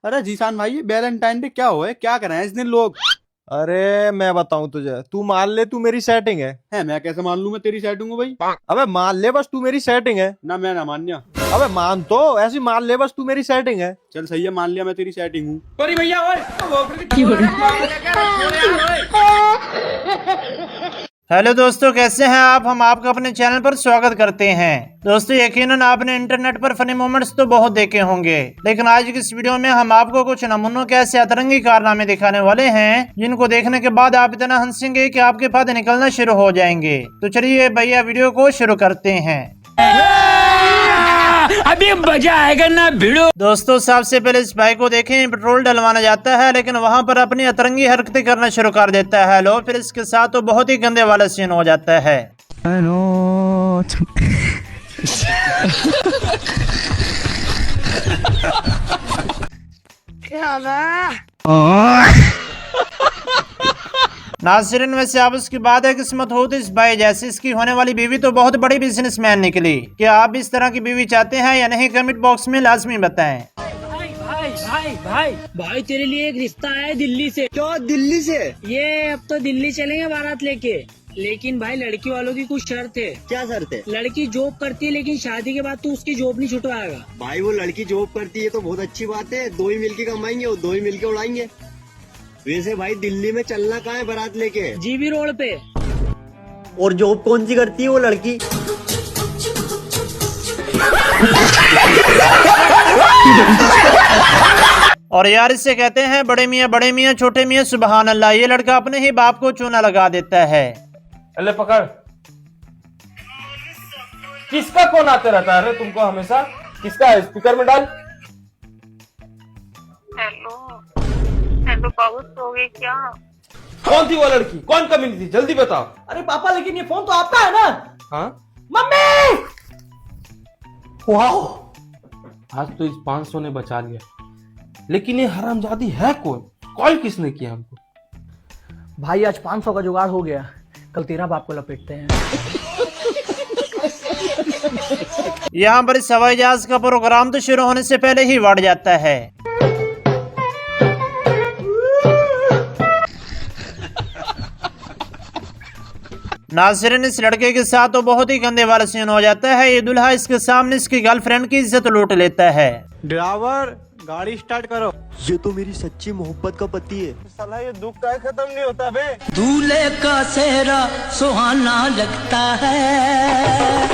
अरे जीशान भाई, ये वैलेंटाइन डे क्या हुआ है? क्या कर रहे हैं इस दिन लोग? अरे मैं बताऊं तुझे, तू मान ले तू मेरी सेटिंग है। मैं कैसे मान लूं? मैं तेरी सेटिंग हूँ भाई। अबे मान ले बस, तू मेरी सेटिंग है। ना मैं ना मान्या। अबे मान तो ऐसी मान ले बस, तू मेरी सेटिंग है। चल सही है, मान लिया मैं तेरी सेटिंग हूँ। सॉरी भैया। हेलो दोस्तों, कैसे हैं आप? हम आपका अपने चैनल पर स्वागत करते हैं। दोस्तों यकीनन आपने इंटरनेट पर फनी मोमेंट्स तो बहुत देखे होंगे, लेकिन आज की इस वीडियो में हम आपको कुछ नमूनों के ऐसे अतरंगी कारनामे दिखाने वाले हैं जिनको देखने के बाद आप इतना हंसेंगे कि आपके फायदे निकलना शुरू हो जाएंगे। तो चलिए भैया वीडियो को शुरू करते हैं। अभी मजा आएगा ना भिड़ो। दोस्तों सबसे पहले इस भाई को देखें, पेट्रोल डलवाना जाता है लेकिन वहां पर अपनी अतरंगी हरकतें करना शुरू कर देता है। लो फिर इसके साथ तो बहुत ही गंदे वाला सीन हो जाता है। नाज़रीन, वैसे आप उसकी बात है, किस्मत हो तो इस भाई जैसे इसकी होने वाली बीवी तो बहुत बड़ी बिजनेसमैन निकली। क्या आप भी इस तरह की बीवी चाहते हैं या नहीं? कमेंट बॉक्स में लाजमी बताएं। भाई भाई भाई भाई भाई तेरे लिए एक रिश्ता है दिल्ली से। क्या दिल्ली से? ये अब तो दिल्ली चलेंगे बारात लेके, लेकिन भाई लड़की वालों की कुछ शर्त है। क्या शर्त है? लड़की जॉब करती है लेकिन शादी के बाद तू उसकी जॉब नहीं छुटवाएगा। भाई वो लड़की जॉब करती है तो बहुत अच्छी बात है, दो ही मिलके कमाएंगे और दो ही मिलके उड़ाएंगे। वैसे भाई दिल्ली में चलना कहाँ है बारात लेके? जीबी रोड पे। और जॉब कौन सी करती है वो लड़की? और यार इससे कहते हैं बड़े मियाँ छोटे मियाँ सुबहान अल्लाह। ये लड़का अपने ही बाप को चूना लगा देता है। अल्ले पकड़। किसका फोन आते रहता है तुमको हमेशा? किसका है? स्पीकर में डाल। हेलो हेलो बाबू, सो गए क्या? कौन थी वो लड़की? कौन कमीनी थी? जल्दी बताओ। अरे पापा, लेकिन ये फोन तो आपका है ना? हाँ मम्मी। वाह, आज तो इस 500 ने बचा लिया। लेकिन ये हरामजादी है कौन? कॉल किसने किया हमको? भाई आज 500 का जुगाड़ हो गया, कल तेरा बाप को लपेटते हैं। यहाँ पर इस हवाई जहाज का प्रोग्राम तो शुरू होने से पहले ही बढ़ जाता है। नाज़रीन, इस लड़के के साथ तो बहुत ही गंदे वाला सीन हो जाता है। ये दूल्हा इसके सामने इसकी गर्लफ्रेंड की इज्जत लूट लेता है। ड्राइवर गाड़ी स्टार्ट करो। ये तो मेरी सच्ची मोहब्बत का पति है। साला ये दुख का खत्म नहीं होता बे। दूल्हे का सेहरा सुहाना लगता है,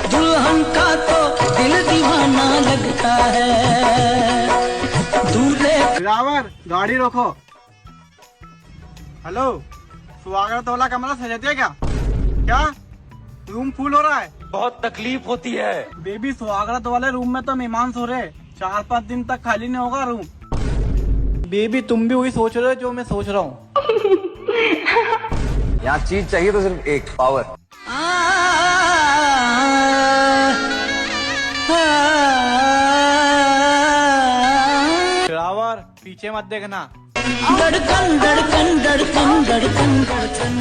दुल्हन का तो दिल दीवाना लगता है। दूल्हे ड्राइवर गाड़ी रोको। हेलो, स्वागत वाला कमरा सजा दिया क्या? क्या रूम फुल हो रहा है? बहुत तकलीफ होती है। बेबी स्वागत वाले रूम में तो मेहमान सो रहे, 4-5 दिन तक खाली नहीं होगा रूम। बेबी तुम भी वही सोच रहे हो जो मैं सोच रहा हूँ। यहाँ चीज चाहिए तो सिर्फ एक, पावर। ड्राइवर पीछे मत देखना। धड़कन धड़कन धड़कन धड़कन धड़कन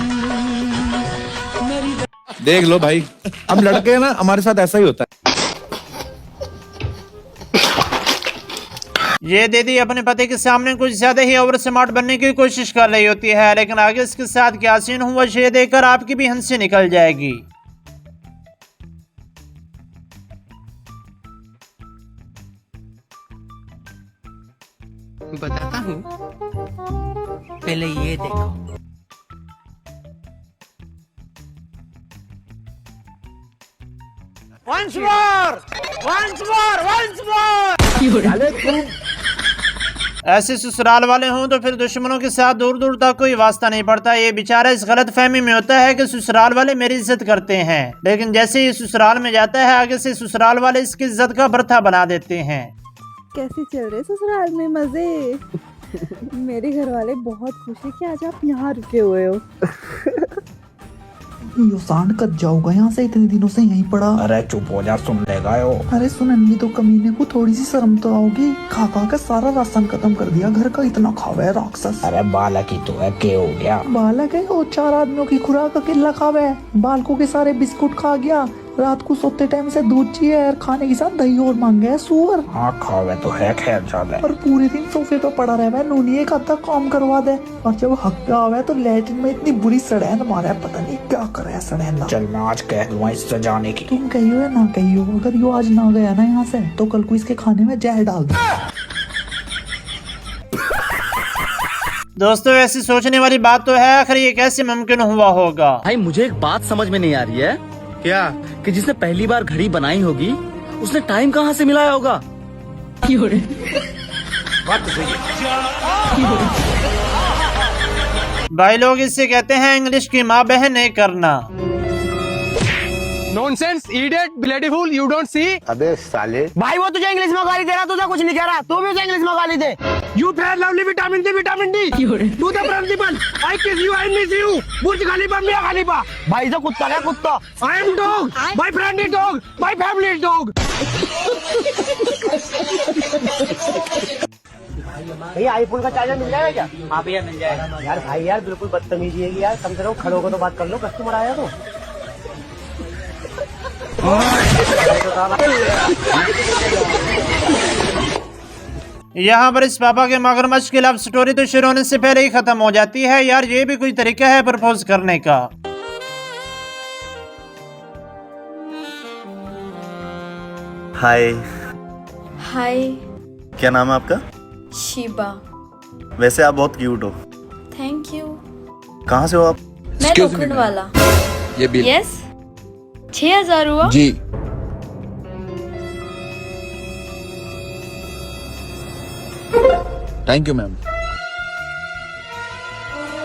मेरी देख लो भाई, हम लड़के हैं ना, हमारे साथ ऐसा ही होता है। ये दीदी अपने पति के सामने कुछ ज्यादा ही ओवर स्मार्ट बनने की कोशिश कर रही होती है, लेकिन आगे इसके साथ क्या सीन हुआ ये देखकर आपकी भी हंसी निकल जाएगी। बताता हूँ, पहले ये देखो। Once more! ऐसे ससुराल वाले हों तो फिर दुश्मनों के साथ दूर दूर तक कोई वास्ता नहीं पड़ता। ये बेचारा इस गलत फहमी में होता है कि ससुराल वाले मेरी इज्जत करते हैं, लेकिन जैसे ही ससुराल में जाता है आगे से ससुराल वाले इसकी इज्जत का भरथा बना देते हैं। कैसे चल रहे ससुराल में मजे? मेरे घर वाले बहुत खुश है कि आज आप यहाँ रुके हुए हो। यो सांड कट जाऊंगा यहाँ से, इतने दिनों से यहीं पड़ा। अरे चुप हो जा, सुन लेगा यो। अरे सुनन्नी तो कमीने को थोड़ी सी शर्म तो आओगी। खा खा कर सारा राशन खत्म कर दिया घर का, इतना खावे राक्षस। अरे बालक ही तो है, के हो गया? बालक है और 4 आदमियों की खुराक अकेला खावे। बालकों के सारे बिस्कुट खा गया रात को सोते टाइम से दूध चाहिए यार, खाने के साथ दही और मांगे है सुअर। हाँ खावे तो है, खैर ज्यादा। और पूरे दिन सोफे पे पड़ा रहा है, नूनी एक आधा काम करवा दे। और जब हक आवे तो लैट्रिन में इतनी बुरी सड़ैन मारा है, पता नहीं क्या करे है सड़ैन। चल मैं आज कह दूंगा इससे जाने की। तुम कहियो या ना कहियो, अगर यो आज ना गया ना यहाँ से तो कल को इसके खाने में जहर डाल दो। दोस्तों ऐसी सोचने वाली बात तो है, आखिर ये कैसे मुमकिन हुआ होगा। भाई मुझे एक बात समझ में नहीं आ रही है। क्या? कि जिसने पहली बार घड़ी बनाई होगी उसने टाइम कहाँ से मिलाया होगा। भाई लोग इससे कहते हैं इंग्लिश की माँ बहन नहीं करना। Nonsense, idiot, bloody fool, you don't see. अबे साले, भाई वो तुझे इंग्लिश में गाली दे रहा, तुझे कुछ नहीं कह रहा, तू भी उसे इंग्लिश में गाली दे। You fair lovely vitamin D, vitamin D to the principal, I kiss you, I miss you, Burj Khalifa, Mia Khalifa. भाई से कुत्ता क्या कुत्ता। I am dog, my friend is dog, my family is dog. भैया iPhone का charger मिल जाएगा क्या? हाँ भैया मिल जाएगा। यार भाई यार बिल्कुल बदतमीजी है यार, कम से कम खड़े होकर तो बात कर लो, कस्टमर आया तो। यहाँ पर इस पापा के मगरमच्छ की लव स्टोरी तो शुरू होने से पहले ही खत्म हो जाती है यार। ये भी कोई तरीका है प्रपोज करने का। हाय। हाय, क्या नाम है आपका? शिबा। वैसे आप बहुत क्यूट हो। Thank you. कहाँ से हो आप? मैं लोखंड वाला। ये बिल। यस, 6000 हुआ जी। Thank you ma'am.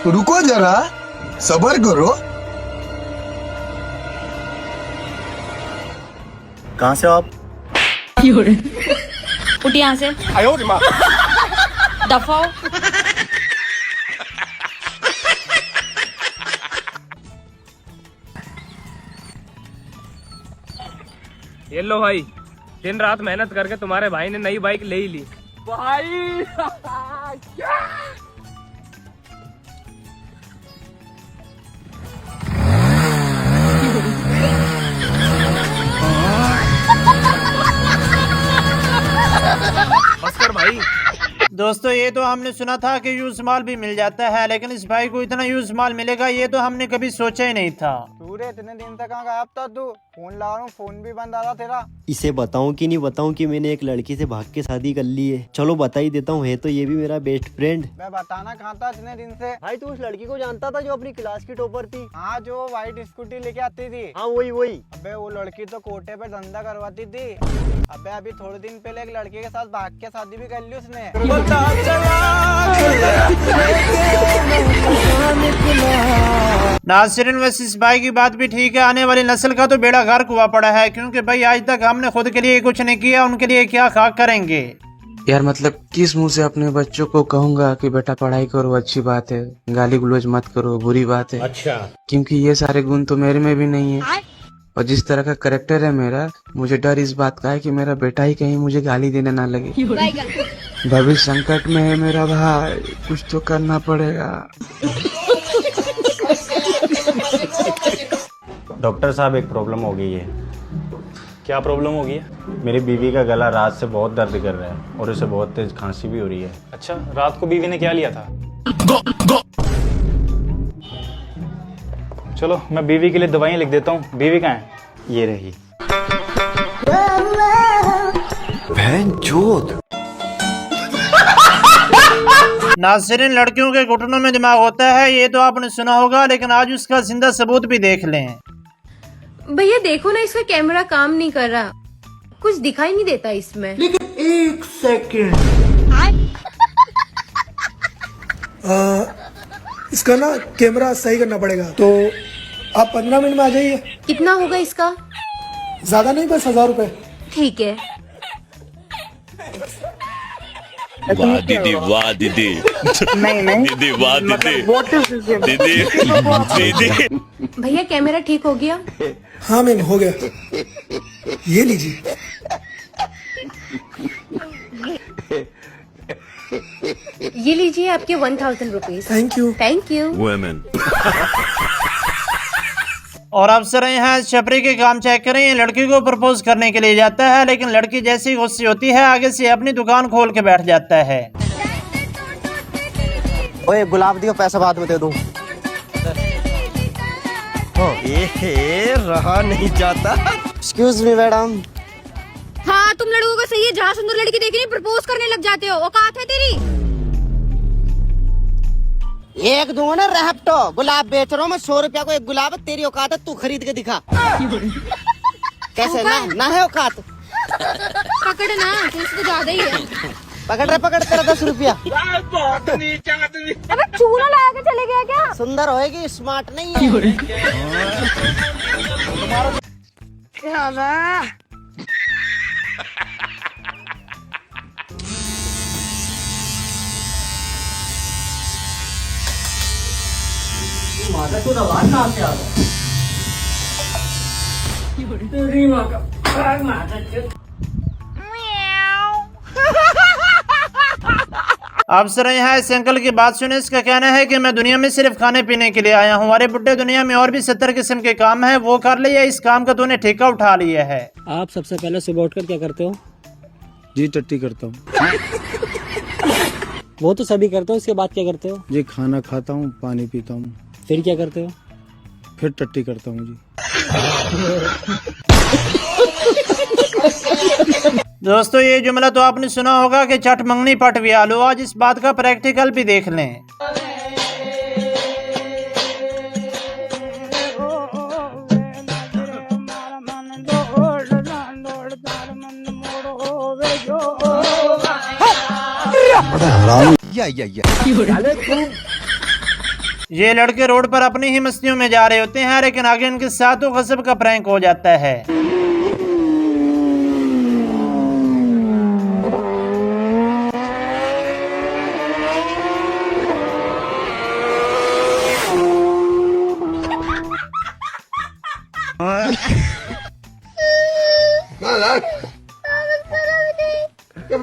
रुको जरा, सबर करो। कहाँ से हो आप? उठ यहाँ से, दफा हो। ये लो भाई, दिन रात मेहनत करके तुम्हारे भाई ने नई बाइक ले ही ली। भाई बस कर भाई। दोस्तों ये तो हमने सुना था कि यूज माल भी मिल जाता है, लेकिन इस भाई को इतना यूज माल मिलेगा ये तो हमने कभी सोचा ही नहीं था। सूर्य इतने दिन तक कहाँ गायब था तू? फोन लगा रहा हूँ, फोन भी बंद आ रहा तेरा। इसे बताऊं कि नहीं बताऊं कि मैंने एक लड़की से भाग के शादी कर ली है? चलो बता ही देता हूँ, है तो ये भी मेरा बेस्ट फ्रेंड। मैं बताना कहाँ था इतने दिन से? भाई तू उस लड़की को जानता था जो अपनी क्लास की टॉपर थी? हाँ, जो व्हाइट स्कूटी लेके आती थी। हाँ वही। अबे वो लड़की तो कोटे पे धंधा करवाती थी। अबे अभी थोड़े दिन पहले एक लड़के के साथ भाग के शादी भी कर ली उसने। नासिरिन वैसे इस भाई की बात भी ठीक है, आने वाली नस्ल का तो बेड़ा गर्क हुआ पड़ा है, क्योंकि भाई आज तक हमने खुद के लिए कुछ नहीं किया, उनके लिए क्या खाक करेंगे यार। मतलब किस मुंह से अपने बच्चों को कहूंगा कि बेटा पढ़ाई करो, अच्छी बात है, गाली गलौज मत करो, बुरी बात है। अच्छा, क्योंकि ये सारे गुण तो मेरे में भी नहीं है, और जिस तरह का करेक्टर है मेरा, मुझे डर इस बात का है कि मेरा बेटा ही कहीं मुझे गाली देने ना लगे। भविष्य संकट में है मेरा भाई, कुछ तो करना पड़ेगा। डॉक्टर साहब एक प्रॉब्लम हो गई है। क्या प्रॉब्लम हो गई है? मेरी बीवी का गला रात से बहुत दर्द कर रहा है और उसे बहुत तेज खांसी भी हो रही है। अच्छा, रात को बीवी ने क्या लिया था? चलो मैं बीवी के लिए दवाइयाँ लिख देता हूँ। बीवी कहाँ है? ये रही। बहनचोद। नासिरिन लड़कियों के घुटनों में दिमाग होता है, ये तो आपने सुना होगा, लेकिन आज उसका जिंदा सबूत भी देख लें। भैया देखो ना, इसका कैमरा काम नहीं कर रहा, कुछ दिखाई नहीं देता इसमें। लेकिन एक सेकेंड, इसका ना कैमरा सही करना पड़ेगा, तो आप 15 मिनट में आ जाइए। कितना होगा इसका? ज्यादा नहीं, बस 1000 रुपए। ठीक है। वाह दीदी, वाह दीदी। नहीं दीदी, वाह दीदी। दीदी। भैया कैमरा ठीक हो गया? हाँ मैम, हो गया। ये लीजिए। ये लीजिए आपके 1000 rupees. Thank you. Thank you. और अफसर यहाँ छपरी के काम चेक करें। ये लड़की को प्रपोज करने के लिए जाता है, लेकिन लड़की जैसी गुस्से होती है आगे से अपनी दुकान खोल के बैठ जाता है। ओए गुलाब दियो, पैसा बाद में दे दूं। रहा नहीं जाता। Excuse me madam. हाँ, तुम लड़कों का सही है, जहाँ सुंदर लड़की देखनी प्रपोज करने लग जाते हो। औकात है तेरी? एक दूंगा ना रेप्टो। गुलाब बेच रहा हूँ मैं, 100 रुपया को एक गुलाब। तेरी औकात है, तू खरीद के दिखा। कैसे ना है औकात? पकड़ ना, तुमसे तो ज्यादा ही है। पकड़ तेरा 10 रुपया। अबे चूना लगा के चले गया क्या? सुंदर होएगी, स्मार्ट नहीं है। अफसर यहाँ इस अंकल की बात सुने। इसका कहना है कि मैं दुनिया में सिर्फ खाने पीने के लिए आया हूँ। हमारे बुड्ढे दुनिया में और भी 70 किस्म के काम है, वो कर लिया। इस काम का तूने ठेका उठा लिया है। आप सबसे पहले सुबह उठकर क्या करते हो? जी टट्टी करता हूँ। वो तो सभी करते हो, उसके बाद क्या करते हो? जी खाना खाता हूँ, पानी पीता हूँ, फिर क्या करते हो? फिर टट्टी करता हूँ जी। दोस्तों ये जुमला तो आपने सुना होगा कि चट मंगनी पट व्या लो। आज इस बात का प्रैक्टिकल भी देख लें। ये लड़के रोड पर अपनी ही मस्तियों में जा रहे होते हैं, लेकिन आगे इनके साथ गजब का प्रैंक हो जाता है। क्या